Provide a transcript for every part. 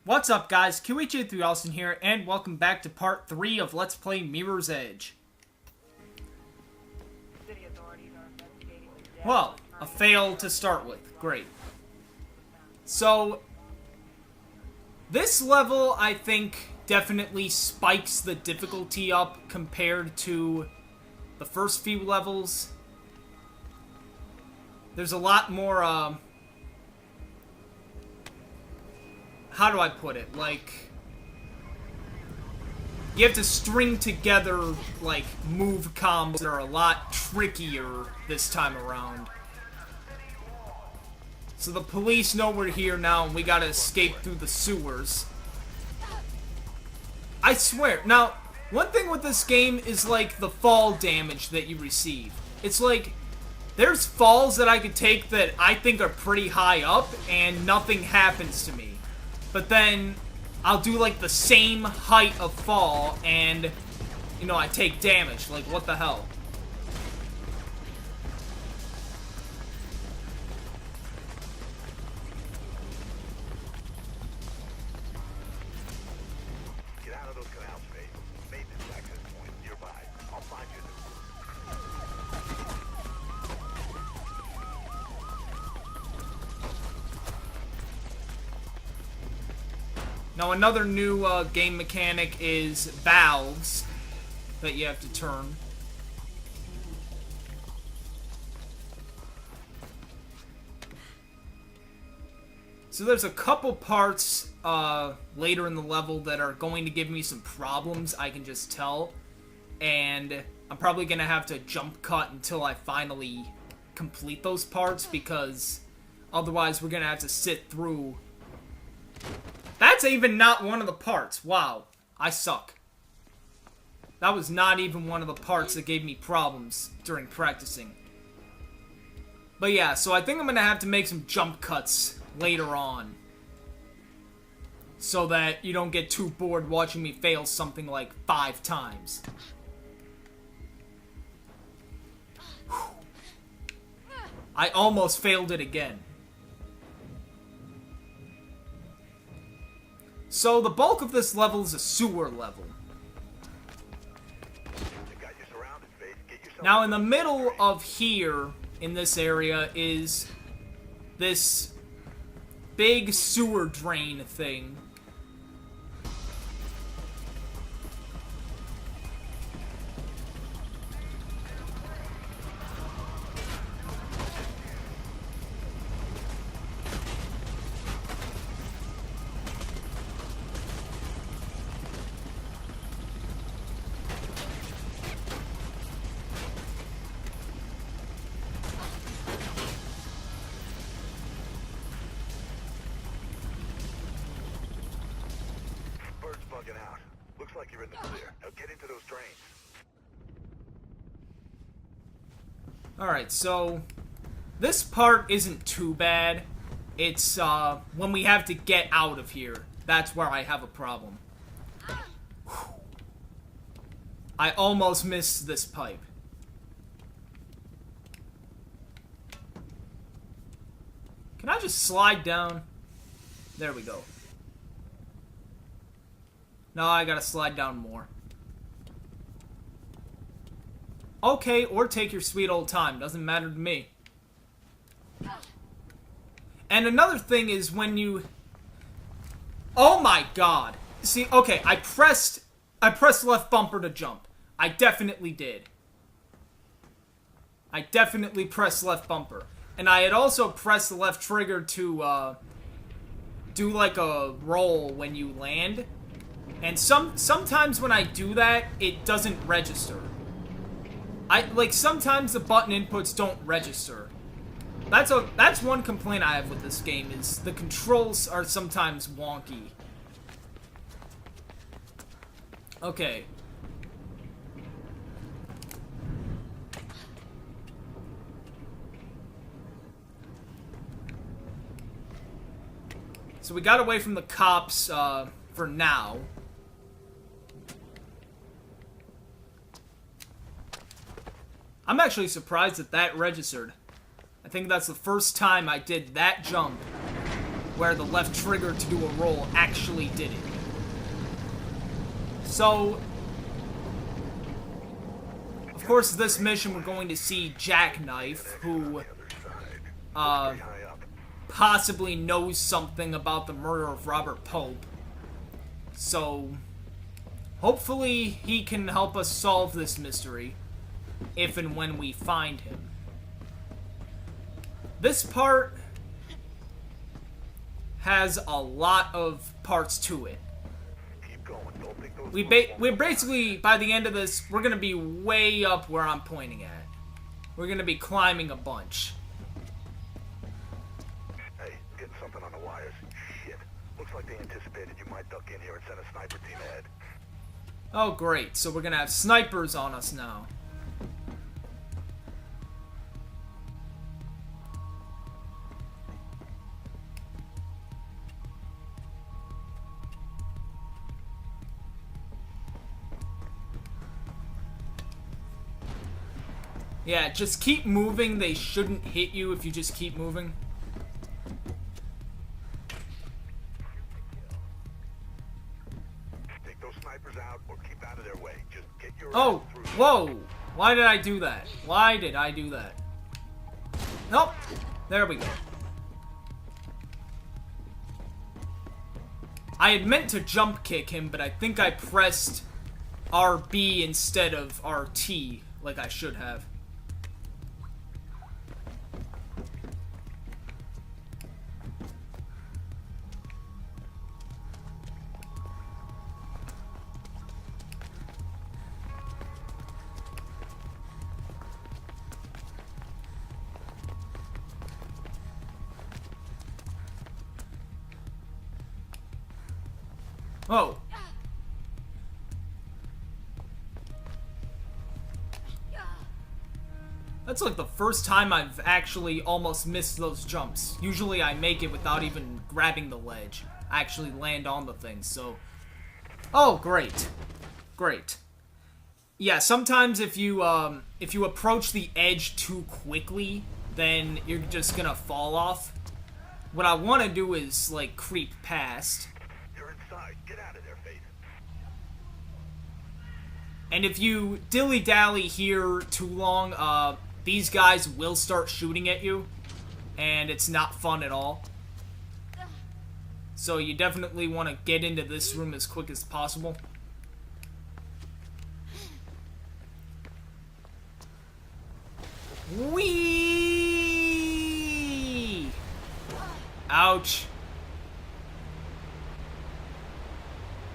What's up, guys? Kiwichi3000 here, and welcome back to part 3 of Let's Play Mirror's Edge. Well, a fail to start with. Great. So, this level, I think, definitely spikes the difficulty up compared to the first few levels. There's a lot more, how do I put it? Like, you have to string together, like, move combos that are a lot trickier this time around. So the police know we're here now and we gotta escape through the sewers. I swear. Now, one thing with this game is, like, the fall damage that you receive. It's like, there's falls that I could take that I think are pretty high up and nothing happens to me. But then, I'll do, like, the same height of fall, and, you know, I take damage. Like, what the hell? Get out of those canals, Faith. Maintenance access point nearby. I'll find you. Now, another new game mechanic is valves that you have to turn. So there's a couple parts later in the level that are going to give me some problems, I can just tell. And I'm probably going to have to jump cut until I finally complete those parts, because otherwise we're going to have to sit through. That's even not one of the parts. Wow, I suck. That was not even one of the parts that gave me problems during practicing. But yeah, so I think I'm going to have to make some jump cuts later on, so that you don't get too bored watching me fail something like 5 times. I almost failed it again. So the bulk of this level is a sewer level. Now in the middle of here, in this area, is this big sewer drain thing. Out. Looks like you're in the clear. Now get into those drains. Alright, so this part isn't too bad. It's when we have to get out of here. That's where I have a problem. I almost missed this pipe. Can I just slide down? There we go. No, I gotta slide down more. Okay, or take your sweet old time. Doesn't matter to me. And another thing is when you... Oh my god. See, okay, I pressed left bumper to jump. I definitely did. I definitely pressed left bumper. And I had also pressed the left trigger to, do like a roll when you land. And sometimes when I do that, it doesn't register. Sometimes the button inputs don't register. That's one complaint I have with this game, is the controls are sometimes wonky. Okay. So we got away from the cops, for now. I'm actually surprised that that registered. I think that's the first time I did that jump where the left trigger to do a roll actually did it. So, of course, this mission we're going to see Jackknife, who possibly knows something about the murder of Robert Pope. So, hopefully he can help us solve this mystery, if and when we find him. This part has a lot of parts to it. We're basically, by the end of this, we're gonna be way up where I'm pointing at. We're gonna be climbing a bunch. Hey, getting something on the wires. Shit. Looks like they anticipated you might duck in here and send a sniper team ahead. Oh, great. So we're gonna have snipers on us now. Yeah, just keep moving. They shouldn't hit you if you just keep moving. Take those snipers out or keep out of their way. Just get your Oh, ass through. whoa. Why did I do that? Why did I do that? Nope. There we go. I had meant to jump kick him, but I think I pressed RB instead of RT, like I should have. Oh. That's like the first time I've actually almost missed those jumps. Usually I make it without even grabbing the ledge. I actually land on the thing, so... Oh, great. Great. Yeah, sometimes if you approach the edge too quickly, then you're just gonna fall off. What I want to do is, like, creep past. You're inside. Get out of there, Faith. And if you dilly-dally here too long, these guys will start shooting at you, and it's not fun at all. So you definitely want to get into this room as quick as possible. Whee! Ouch.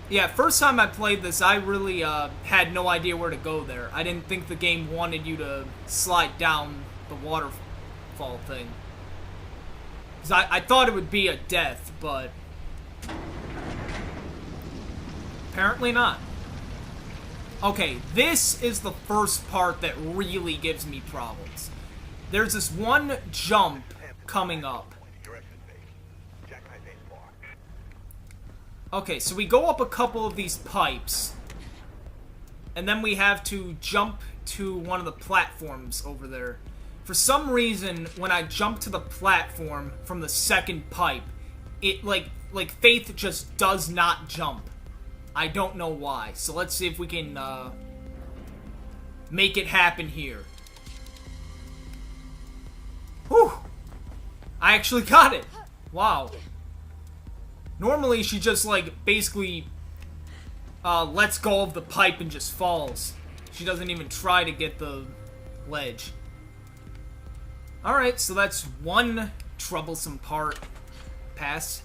Yeah, first time I played this, I really had no idea where to go there. I didn't think the game wanted you to slide down the waterfall thing. 'Cause I thought it would be a death, but... apparently not. Okay, this is the first part that really gives me problems. There's this one jump coming up. Your exit, Faith. Jackknife ain't far. Okay, so we go up a couple of these pipes, and then we have to jump to one of the platforms over there. For some reason, when I jump to the platform from the second pipe, it, like Faith just does not jump. I don't know why. So let's see if we can, make it happen here. Whew! I actually got it! Wow. Normally, she just, like, basically, lets go of the pipe and just falls. She doesn't even try to get the ledge. Alright, so that's one troublesome part passed.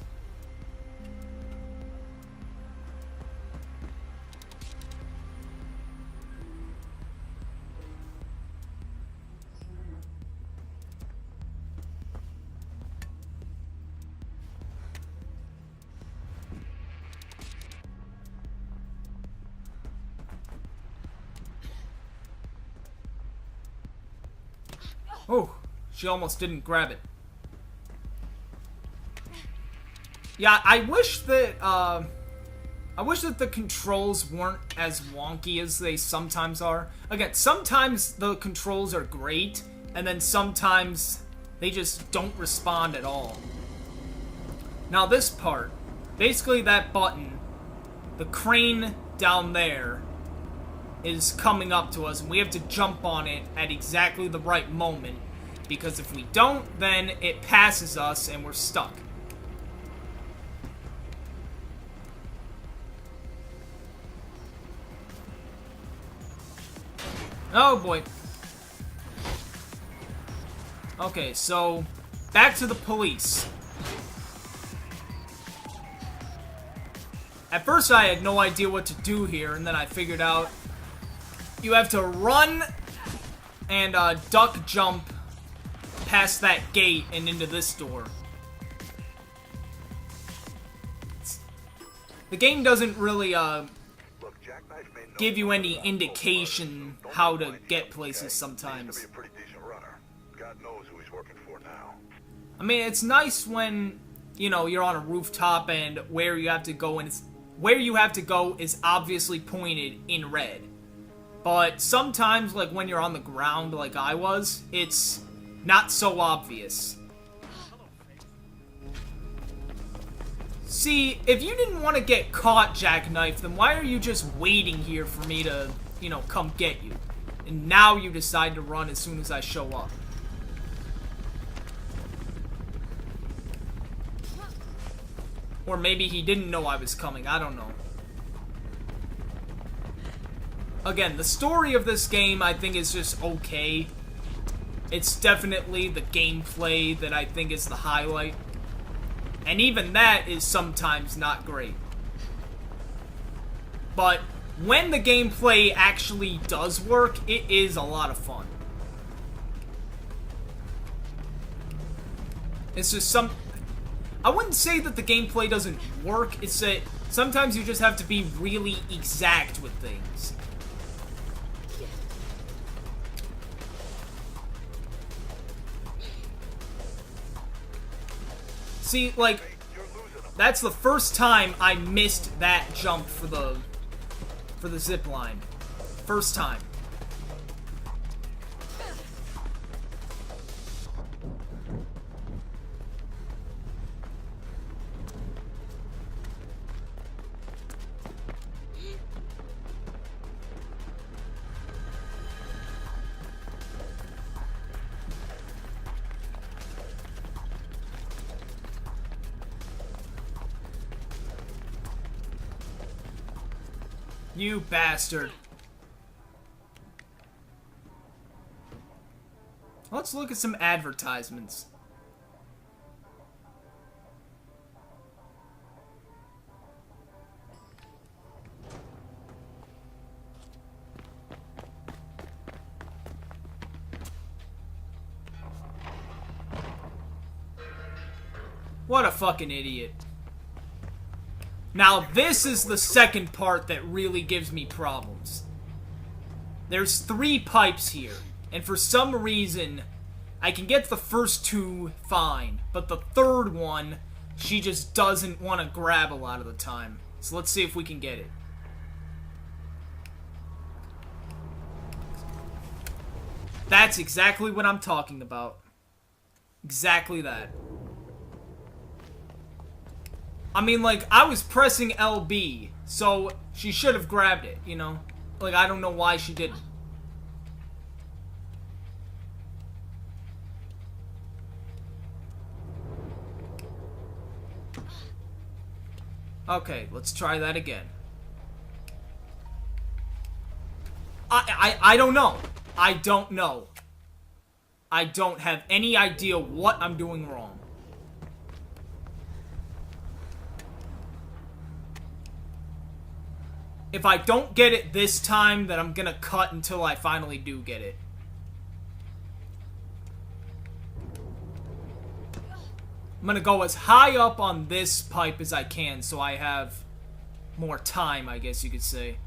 Oh, she almost didn't grab it. Yeah, I wish that the controls weren't as wonky as they sometimes are. Again, sometimes the controls are great, and then sometimes they just don't respond at all. Now this part, basically that button, the crane down there is coming up to us, and we have to jump on it at exactly the right moment, because if we don't, then it passes us and we're stuck. Oh boy. Okay, so back to the police. At first I had no idea what to do here, and then I figured out you have to run and duck jump past that gate and into this door. The game doesn't really give you any indication how to get places sometimes. I mean, it's nice when, you know, you're on a rooftop and where you have to go and where you have to go is obviously pointed in red. But sometimes, like when you're on the ground like I was, it's not so obvious. See, if you didn't want to get caught, Jackknife, then why are you just waiting here for me to, you know, come get you? And now you decide to run as soon as I show up. Or maybe he didn't know I was coming, I don't know. Again, the story of this game, I think, is just okay. It's definitely the gameplay that I think is the highlight. And even that is sometimes not great. But when the gameplay actually does work, it is a lot of fun. It's just I wouldn't say that the gameplay doesn't work, it's that sometimes you just have to be really exact with things. See, like, that's the first time I missed that jump for the zip line. First time. You bastard. Let's look at some advertisements. What a fucking idiot. Now, this is the second part that really gives me problems. There's 3 pipes here, and for some reason, I can get the first 2 fine, but the third one, she just doesn't want to grab a lot of the time. So let's see if we can get it. That's exactly what I'm talking about. Exactly that. I mean, like, I was pressing LB, so she should have grabbed it, you know? Like, I don't know why she didn't. Okay, let's try that again. I don't know. I don't know. I don't have any idea what I'm doing wrong. If I don't get it this time, then I'm gonna cut until I finally do get it. I'm gonna go as high up on this pipe as I can, so I have more time, I guess you could say.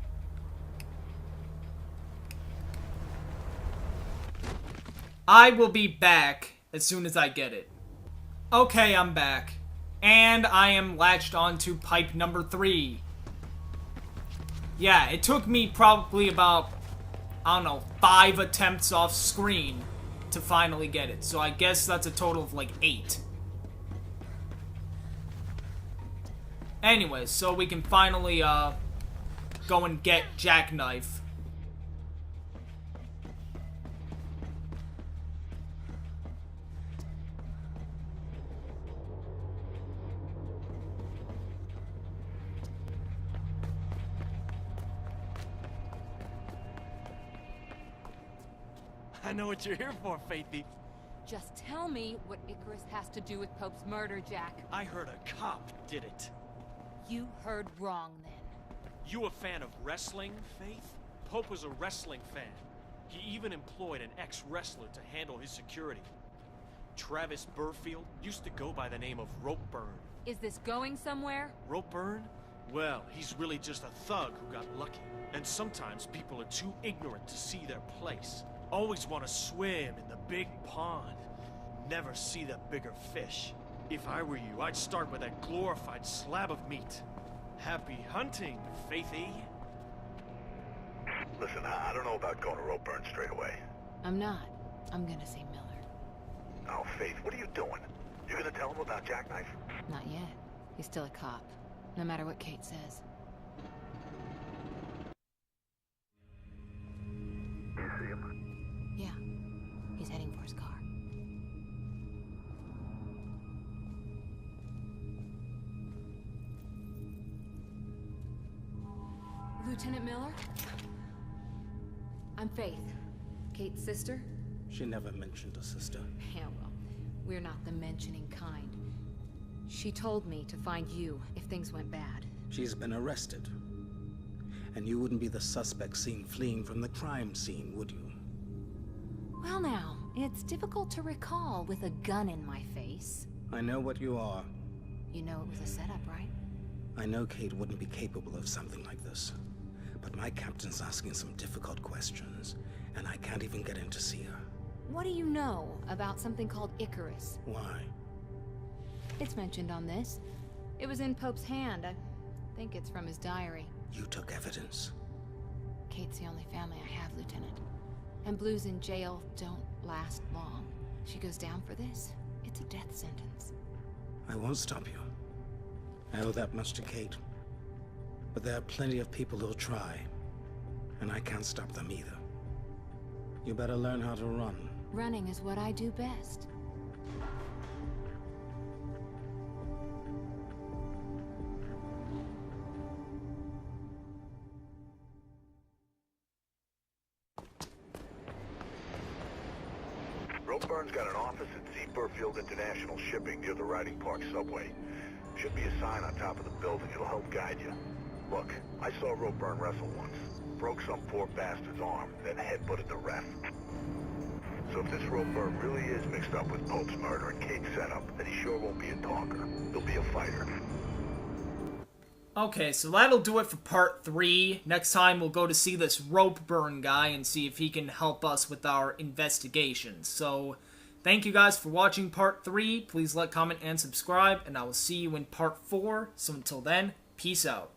I will be back as soon as I get it. Okay, I'm back. And I am latched onto pipe number 3. Yeah, it took me probably about, I don't know, 5 attempts off screen to finally get it. So I guess that's a total of like 8. Anyways, so we can finally, go and get Jackknife. I know what you're here for, Faithy. Just tell me what Icarus has to do with Pope's murder, Jack. I heard a cop did it. You heard wrong, then. You a fan of wrestling, Faith? Pope was a wrestling fan. He even employed an ex-wrestler to handle his security. Travis Burfield used to go by the name of Ropeburn. Is this going somewhere? Ropeburn? Well, he's really just a thug who got lucky. And sometimes people are too ignorant to see their place. Always want to swim in the big pond. Never see the bigger fish. If I were you, I'd start with that glorified slab of meat. Happy hunting, Faithy. Listen, I don't know about going to Ropeburn straight away. I'm not. I'm gonna see Miller. Oh, Faith, what are you doing? You're gonna tell him about Jackknife? Not yet. He's still a cop, no matter what Kate says. You see him? Yeah. He's heading for his car. Lieutenant Miller? I'm Faith. Kate's sister? She never mentioned a sister. Yeah, well, we're not the mentioning kind. She told me to find you if things went bad. She's been arrested. And you wouldn't be the suspect seen fleeing from the crime scene, would you? Well now, it's difficult to recall with a gun in my face. I know what you are. You know it was a setup, right? I know Kate wouldn't be capable of something like this. But my captain's asking some difficult questions, and I can't even get in to see her. What do you know about something called Icarus? Why? It's mentioned on this. It was in Pope's hand. I think it's from his diary. You took evidence. Kate's the only family I have, Lieutenant. And Blues in jail don't last long. She goes down for this, it's a death sentence. I won't stop you. I owe that much to Kate. But there are plenty of people who'll try. And I can't stop them either. You better learn how to run. Running is what I do best. Ropeburn's got an office at Z. Burfield International Shipping near the Riding Park subway. Should be a sign on top of the building. It'll help guide you. Look, I saw Ropeburn wrestle once. Broke some poor bastard's arm, then headbutted the ref. So if this Ropeburn really is mixed up with Pope's murder and Kate's setup, then he sure won't be a talker. He'll be a fighter. Okay, so that'll do it for part 3. Next time we'll go to see this Ropeburn guy and see if he can help us with our investigation. So, thank you guys for watching part 3. Please like, comment, and subscribe, and I will see you in part 4. So until then, peace out.